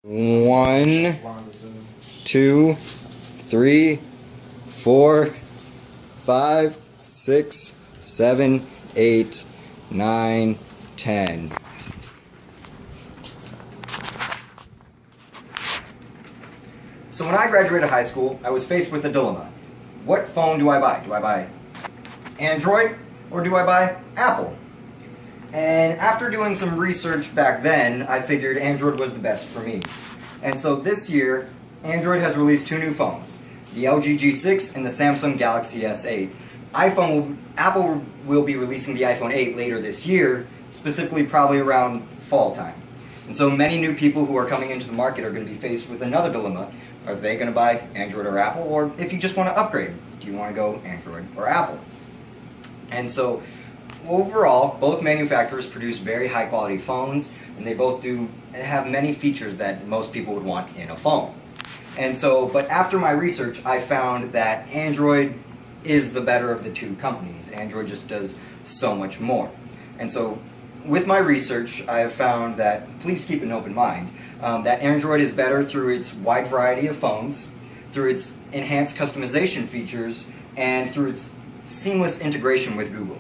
1, 2, 3, 4, 5, 6, 7, 8, 9, 10. So when I graduated high school, I was faced with a dilemma. What phone do I buy? Do I buy Android or do I buy Apple? And after doing some research back then, I figured Android was the best for me. And so this year, Android has released two new phones, the LG G6 and the Samsung Galaxy S8. Apple will be releasing the iPhone 8 later this year, specifically probably around fall time. And so many new people who are coming into the market are going to be faced with another dilemma. Are they going to buy Android or Apple? Or if you just want to upgrade, do you want to go Android or Apple? And so overall, both manufacturers produce very high quality phones, and they both have many features that most people would want in a phone. And so, but after my research, I found that Android is the better of the two companies. Android just does so much more. And so, with my research, I have found that, please keep an open mind, that Android is better through its wide variety of phones, through its enhanced customization features, and through its seamless integration with Google.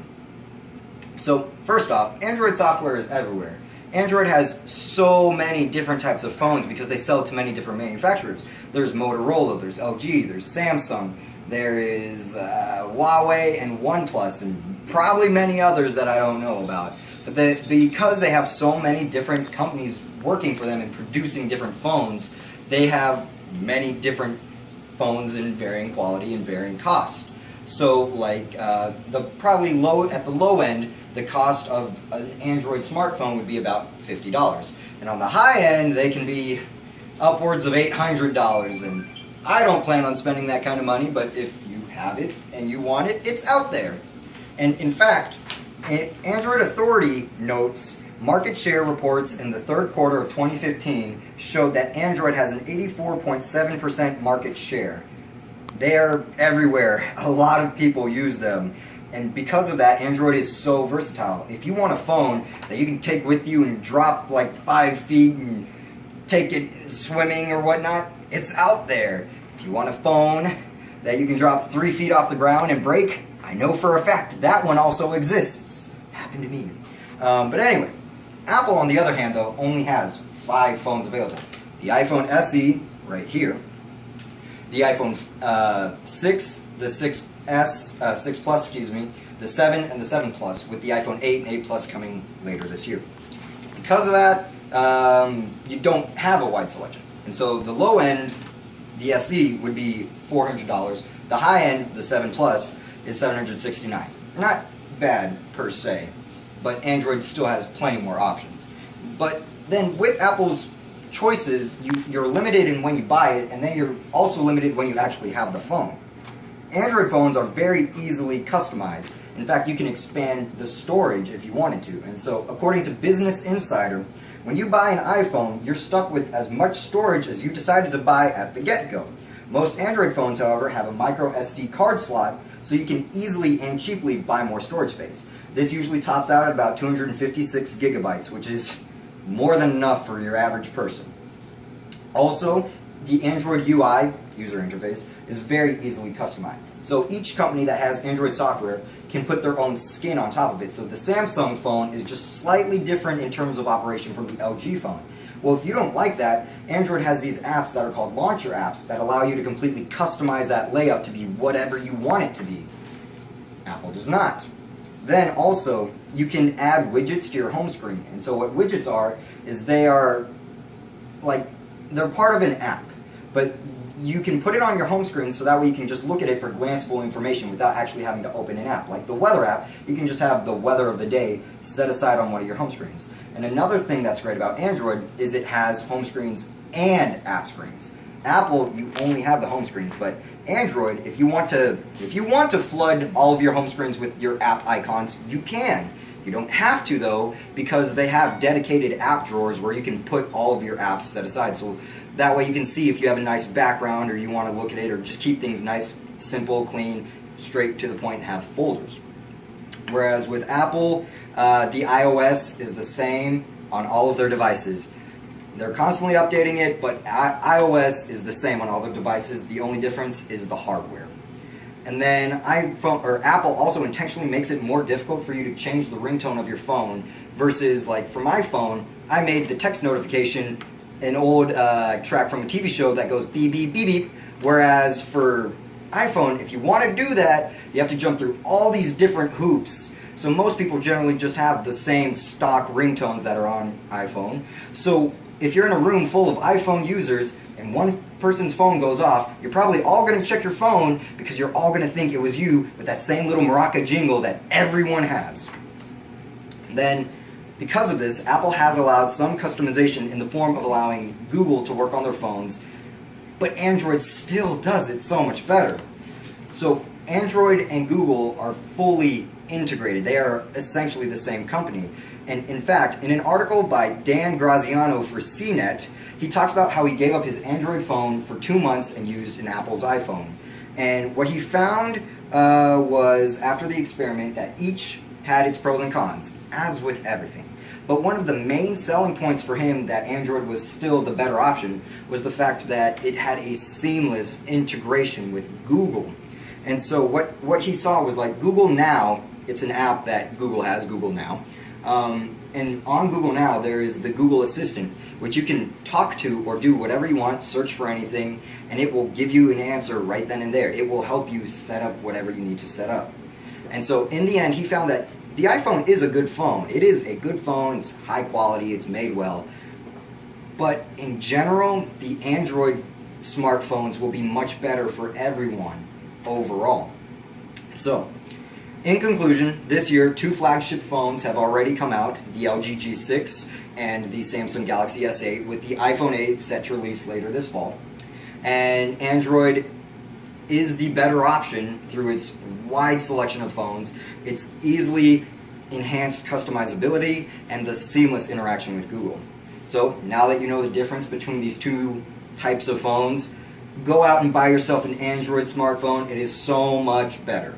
So, first off, Android software is everywhere. Android has so many different types of phones because they sell to many different manufacturers. There's Motorola, there's LG, there's Samsung, there is Huawei and OnePlus, and probably many others that I don't know about. But because they have so many different companies working for them and producing different phones, they have many different phones in varying quality and varying cost. So, like at the low end, the cost of an Android smartphone would be about $50, and on the high end, they can be upwards of $800. And I don't plan on spending that kind of money, but if you have it and you want it, it's out there. And in fact, Android Authority notes market share reports in the third quarter of 2015 showed that Android has an 84.7% market share. They are everywhere. A lot of people use them. And because of that, Android is so versatile. If you want a phone that you can take with you and drop like 5 feet and take it swimming or whatnot, it's out there. If you want a phone that you can drop 3 feet off the ground and break, I know for a fact that one also exists. Happened to me. But anyway, Apple on the other hand though only has 5 phones available. The iPhone SE right here, the iPhone 6, the 6S, 6 Plus, excuse me, the 7 and the 7 Plus, with the iPhone 8 and 8 Plus coming later this year. Because of that, you don't have a wide selection. And so the low end, the SE, would be $400. The high end, the 7 Plus, is $769. Not bad per se, but Android still has plenty more options. But then with Apple's choices, you're limited in when you buy it, and then you're also limited when you actually have the phone. Android phones are very easily customized. In fact, you can expand the storage if you wanted to. And so, according to Business Insider, when you buy an iPhone, you're stuck with as much storage as you decided to buy at the get-go. Most Android phones, however, have a micro SD card slot, so you can easily and cheaply buy more storage space. This usually tops out at about 256 gigabytes, which is more than enough for your average person. Also, the Android UI, user interface, is very easily customized. So each company that has Android software can put their own skin on top of it. So the Samsung phone is just slightly different in terms of operation from the LG phone. Well, if you don't like that, Android has these apps that are called launcher apps that allow you to completely customize that layout to be whatever you want it to be. Apple does not. Then also, you can add widgets to your home screen. And so what widgets are, is they're part of an app. But you can put it on your home screen so that way you can just look at it for glanceable information without actually having to open an app. Like the weather app, you can just have the weather of the day set aside on one of your home screens. And another thing that's great about Android is it has home screens and app screens. Apple, you only have the home screens, but Android, if you want to flood all of your home screens with your app icons, you can. You don't have to though, because they have dedicated app drawers where you can put all of your apps set aside. So that way you can see if you have a nice background or you want to look at it, or just keep things nice, simple, clean, straight to the point, and have folders. Whereas with Apple, the iOS is the same on all of their devices. They're constantly updating it, but iOS is the same on all their devices. The only difference is the hardware. And then Apple also intentionally makes it more difficult for you to change the ringtone of your phone versus, like, for my phone, I made the text notification an old track from a TV show that goes beep, beep, beep, beep, whereas for iPhone, if you want to do that, you have to jump through all these different hoops. So most people generally just have the same stock ringtones that are on iPhone. So if you're in a room full of iPhone users and one person's phone goes off, you're probably all going to check your phone because you're all going to think it was you with that same little maraca jingle that everyone has. Then, because of this, Apple has allowed some customization in the form of allowing Google to work on their phones, but Android still does it so much better. So Android and Google are fully integrated. They are essentially the same company. And in fact, in an article by Dan Graziano for CNET, he talks about how he gave up his Android phone for 2 months and used an Apple's iPhone. And what he found was, after the experiment, that each had its pros and cons, as with everything. But one of the main selling points for him that Android was still the better option was the fact that it had a seamless integration with Google. And so what he saw was, like, Google Now, it's an app that Google has, Google Now. And on Google Now there is the Google Assistant, which you can talk to or do whatever you want, search for anything, and it will give you an answer right then and there. It will help you set up whatever you need to set up. And so in the end, he found that the iPhone is a good phone. It is a good phone, it's high quality, it's made well. But in general, the Android smartphones will be much better for everyone overall. So, in conclusion, this year 2 flagship phones have already come out, the LG G6 and the Samsung Galaxy S8, with the iPhone 8 set to release later this fall. And Android is the better option through its wide selection of phones, its easily enhanced customizability, and the seamless interaction with Google. So now that you know the difference between these 2 types of phones, go out and buy yourself an Android smartphone. It is so much better.